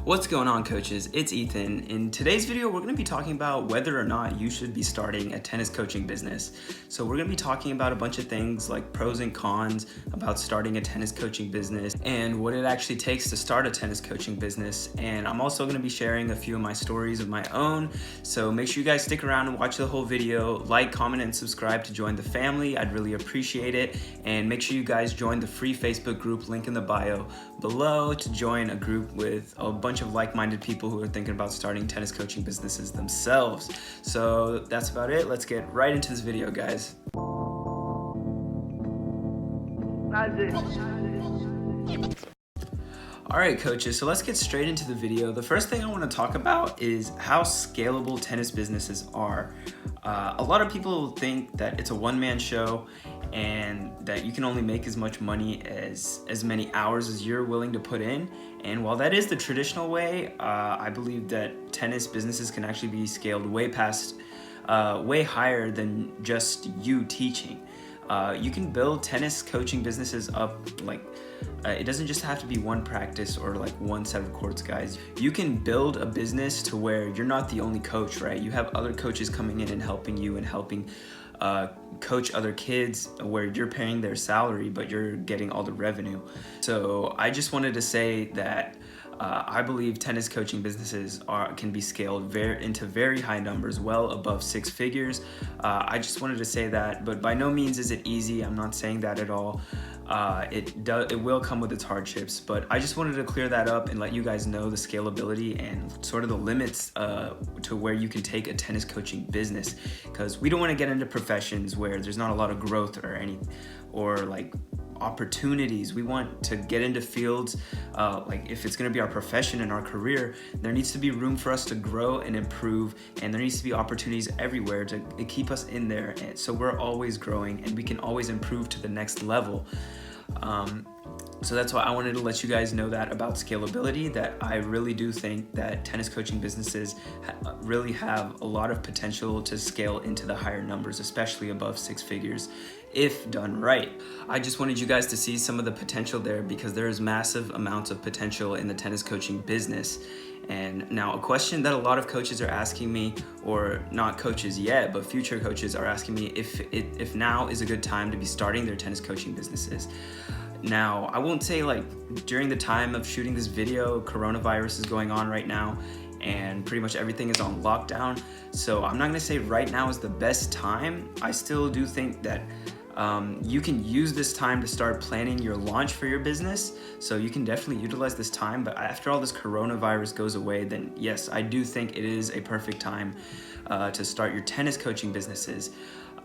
What's going on, coaches? It's Ethan. In today's video, we're going to be talking about whether or not you should be starting a tennis coaching business. So we're going to be talking about a bunch of things like pros and cons about starting a tennis coaching business and what it actually takes to start a tennis coaching business. And I'm also going to be sharing a few of my stories of my own. So make sure you guys stick around and watch the whole video. Like, comment, and subscribe to join the family. I'd really appreciate it. And make sure you guys join the free Facebook group, link in the bio below, to join a group with a bunch of like-minded people who are thinking about starting tennis coaching businesses themselves. So that's about it. Let's get right into this video, guys. All right, coaches, so let's get straight into the video. The first thing I want to talk about is how scalable tennis businesses are. A lot of people think that it's a one-man show and that you can only make as much money as many hours as you're willing to put in. And while that is the traditional way, I believe that tennis businesses can actually be scaled way higher than just you teaching. You can build tennis coaching businesses up it doesn't just have to be one practice or like one set of courts, guys. You can build a business to where you're not the only coach, right? You have other coaches coming in and helping you and helping coach other kids where you're paying their salary, but you're getting all the revenue. So I just wanted to say that I believe tennis coaching businesses can be scaled into very high numbers, well above 6 figures. I just wanted to say that, but by no means is it easy. I'm not saying that at all. It will come with its hardships, but I just wanted to clear that up and let you guys know the scalability and sort of the limits to where you can take a tennis coaching business, because we don't want to get into professions where there's not a lot of growth or like opportunities. We want to get into fields like if it's going to be our profession and our career, there needs to be room for us to grow and improve, and there needs to be opportunities everywhere to keep us in there, and so we're always growing and we can always improve to the next level. So that's why I wanted to let you guys know that about scalability, that I really do think that tennis coaching businesses really have a lot of potential to scale into the higher numbers, especially above 6 figures, if done right. I just wanted you guys to see some of the potential there, because there is massive amounts of potential in the tennis coaching business. And now a question that a lot of coaches are asking me, or not coaches yet, but future coaches are asking me if now is a good time to be starting their tennis coaching businesses. Now, I won't say like during the time of shooting this video, coronavirus is going on right now and pretty much everything is on lockdown. So I'm not gonna say right now is the best time. I still do think that you can use this time to start planning your launch for your business. So you can definitely utilize this time, but after all this coronavirus goes away, then yes, I do think it is a perfect time to start your tennis coaching businesses.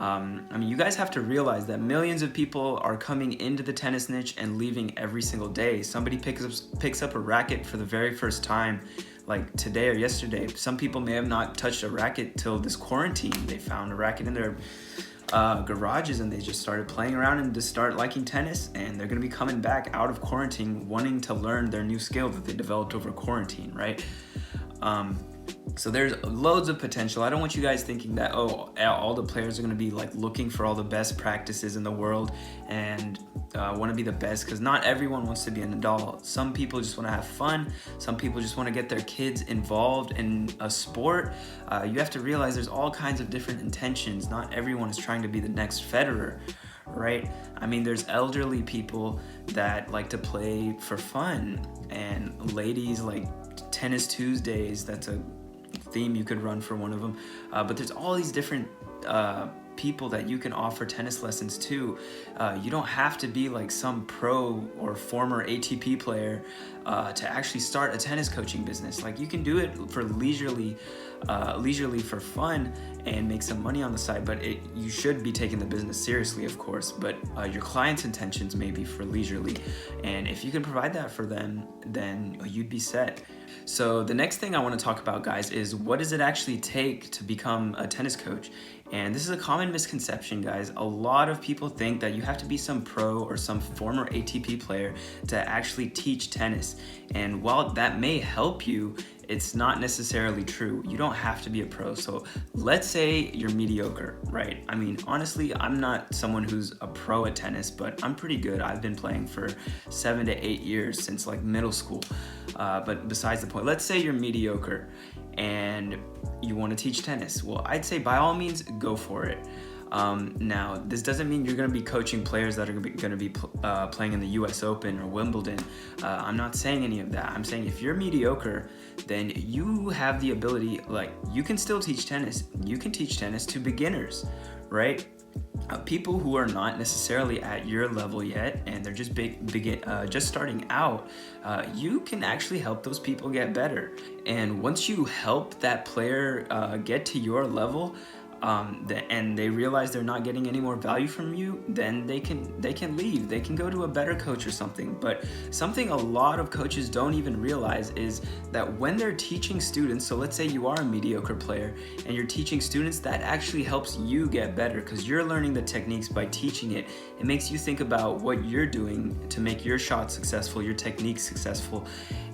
I mean, you guys have to realize that millions of people are coming into the tennis niche and leaving every single day. Somebody picks up a racket for the very first time, like today or yesterday. Some people may have not touched a racket till this quarantine. They found a racket in their garages and they just started playing around and just start liking tennis, and they're going to be coming back out of quarantine wanting to learn their new skill that they developed over quarantine, right? So there's loads of potential. I don't want you guys thinking that, oh, all the players are going to be like looking for all the best practices in the world and want to be the best, because not everyone wants to be a Nadal. Some people just want to have fun. Some people just want to get their kids involved in a sport. You have to realize there's all kinds of different intentions. Not everyone is trying to be the next Federer, right? I mean, there's elderly people that like to play for fun, and ladies like Tennis Tuesdays. That's a theme you could run for one of them. But there's all these different people that you can offer tennis lessons to. You don't have to be like some pro or former ATP player to actually start a tennis coaching business. Like, you can do it for leisurely for fun and make some money on the side, but you should be taking the business seriously, of course, but your client's intentions may be for leisurely, and if you can provide that for them, then you'd be set. So the next thing I want to talk about, guys, is what does it actually take to become a tennis coach? And this is a common misconception, guys. A lot of people think that you have to be some pro or some former ATP player to actually teach tennis. And while that may help you, it's not necessarily true. You don't have to be a pro. So let's say you're mediocre, right? I mean, honestly, I'm not someone who's a pro at tennis, but I'm pretty good. I've been playing for 7 to 8 years since like middle school. But besides the point, let's say you're mediocre and you want to teach tennis. Well, I'd say by all means, go for it. Now, this doesn't mean you're going to be coaching players that are going to be playing in the US Open or Wimbledon. I'm not saying any of that. I'm saying if you're mediocre, then you have the ability, like, you can still teach tennis. You can teach tennis to beginners, right? People who are not necessarily at your level yet and they're just just starting out, you can actually help those people get better. And once you help that player get to your level, and they realize they're not getting any more value from you, then they can leave. They can go to a better coach or something. But something a lot of coaches don't even realize is that when they're teaching students, so let's say you are a mediocre player and you're teaching students, that actually helps you get better because you're learning the techniques by teaching it. It makes you think about what you're doing to make your shot successful, your technique successful.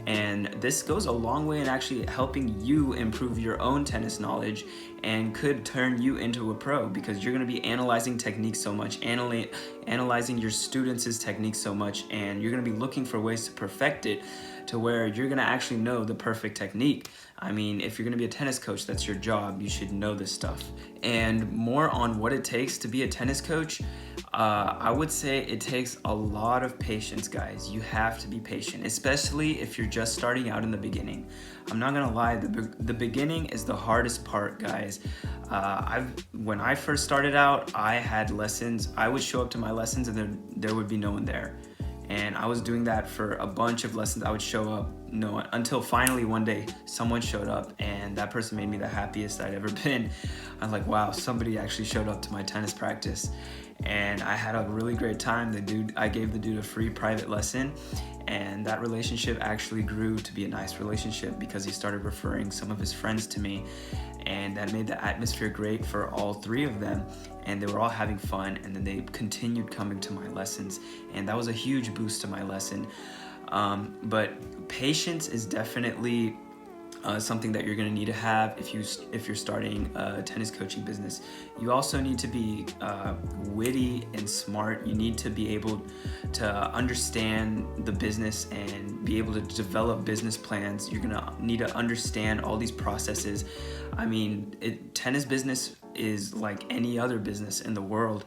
And this goes a long way in actually helping you improve your own tennis knowledge and could turn you into a pro because you're going to be analyzing techniques so much, analyzing your students' techniques so much, and you're going to be looking for ways to perfect it to where you're going to actually know the perfect technique. I mean, if you're going to be a tennis coach, that's your job. You should know this stuff. And more on what it takes to be a tennis coach, I would say it takes a lot of patience, guys. You have to be patient, especially if you're just starting out in the beginning. I'm not gonna lie, the beginning is the hardest part, guys. When I first started out, I had lessons. I would show up to my lessons and there would be no one there. And I was doing that for a bunch of lessons. I would show up, no one, until finally one day someone showed up and that person made me the happiest I'd ever been. I was like, wow, somebody actually showed up to my tennis practice. And I had a really great time. I gave the dude a free private lesson, and that relationship actually grew to be a nice relationship because he started referring some of his friends to me, and that made the atmosphere great for all three of them, and they were all having fun, and then they continued coming to my lessons, and that was a huge boost to my lesson. But patience is definitely something that you're going to need to have if you're starting a tennis coaching business. You also need to be witty and smart. You need to be able to understand the business and be able to develop business plans. You're going to need to understand all these processes. I mean, tennis business is like any other business in the world.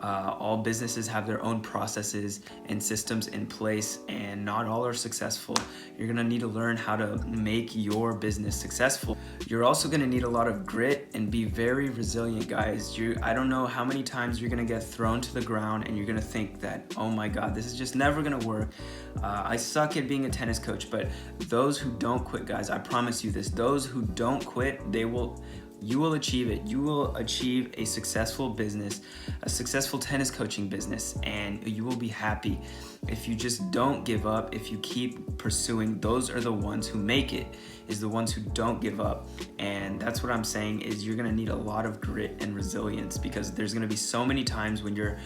All businesses have their own processes and systems in place, and not all are successful. You're gonna need to learn how to make your business successful. You're also gonna need a lot of grit and be very resilient, guys. I don't know how many times you're gonna get thrown to the ground and you're gonna think that, oh my God, this is just never gonna work. I suck at being a tennis coach, but those who don't quit, guys, I promise you this, those who don't quit, you will achieve it. You will achieve a successful business, a successful tennis coaching business, and you will be happy. If you just don't give up, if you keep pursuing, those are the ones who make it, is the ones who don't give up. And that's what I'm saying is you're gonna need a lot of grit and resilience because there's gonna be so many times when your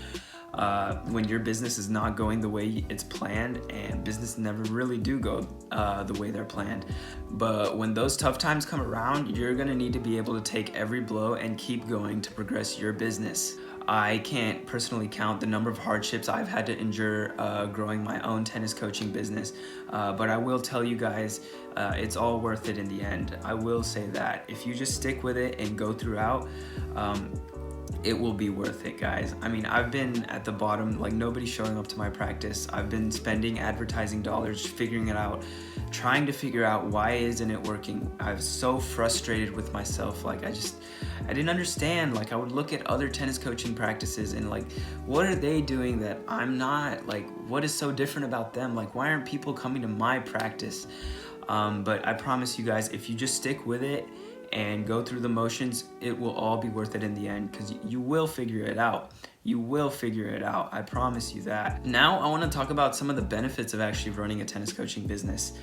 business is not going the way it's planned, and business never really do go the way they're planned. But when those tough times come around, you're gonna need to be able to take every blow and keep going to progress your business. I can't personally count the number of hardships I've had to endure growing my own tennis coaching business, but I will tell you guys, it's all worth it in the end. I will say that. If you just stick with it and go throughout, it will be worth it, guys. I mean, I've been at the bottom, like nobody's showing up to my practice. I've been spending advertising dollars, figuring it out, trying to figure out why isn't it working. I was so frustrated with myself. Like I didn't understand. Like I would look at other tennis coaching practices and like, what are they doing that I'm not? Like, what is so different about them? Like, why aren't people coming to my practice? But I promise you guys, if you just stick with it and go through the motions, it will all be worth it in the end because you will figure it out. You will figure it out, I promise you that. Now I want to talk about some of the benefits of actually running a tennis coaching business.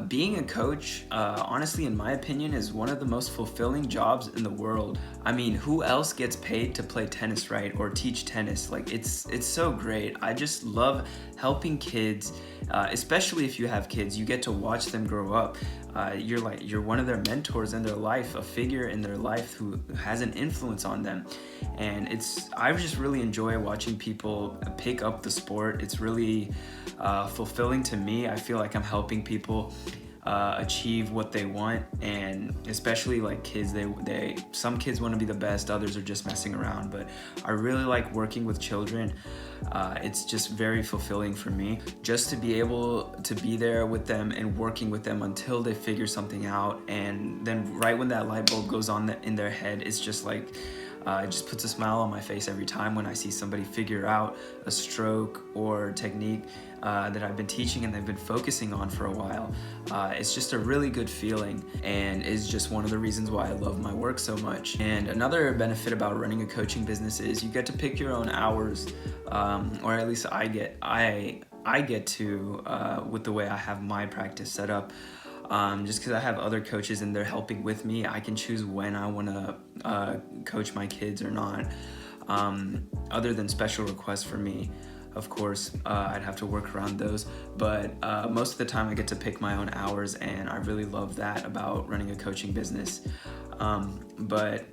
Being a coach, honestly, in my opinion, is one of the most fulfilling jobs in the world. I mean, who else gets paid to play tennis, right? Or teach tennis? Like, it's so great. I just love helping kids, especially if you have kids. You get to watch them grow up. You're one of their mentors in their life, a figure in their life who has an influence on them. And I just really enjoy watching people pick up the sport. It's really fulfilling to me. I feel like I'm helping people achieve what they want, and especially like kids, some kids want to be the best, others are just messing around, but I really like working with children. It's just very fulfilling for me just to be able to be there with them and working with them until they figure something out, and then right when that light bulb goes on in their head, it's just like it just puts a smile on my face every time when I see somebody figure out a stroke or technique that I've been teaching and they've been focusing on for a while. It's just a really good feeling, and is just one of the reasons why I love my work so much. And another benefit about running a coaching business is you get to pick your own hours, or at least I get to with the way I have my practice set up. Just because I have other coaches and they're helping with me, I can choose when I want to coach my kids or not. Other than special requests for me, of course, I'd have to work around those. But most of the time I get to pick my own hours, and I really love that about running a coaching business. But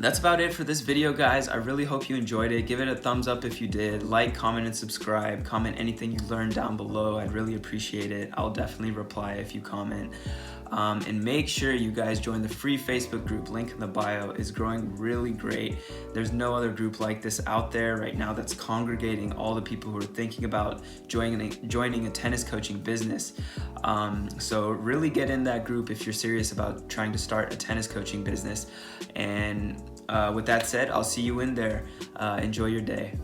that's about it for this video, guys. I really hope you enjoyed it. Give it a thumbs up if you did. Like, comment, and subscribe. Comment anything you learned down below. I'd really appreciate it. I'll definitely reply if you comment. And make sure you guys join the free Facebook group. Link in the bio. Is growing really great. There's no other group like this out there right now that's congregating all the people who are thinking about joining a tennis coaching business. So really get in that group if you're serious about trying to start a tennis coaching business. And with that said, I'll see you in there. Enjoy your day.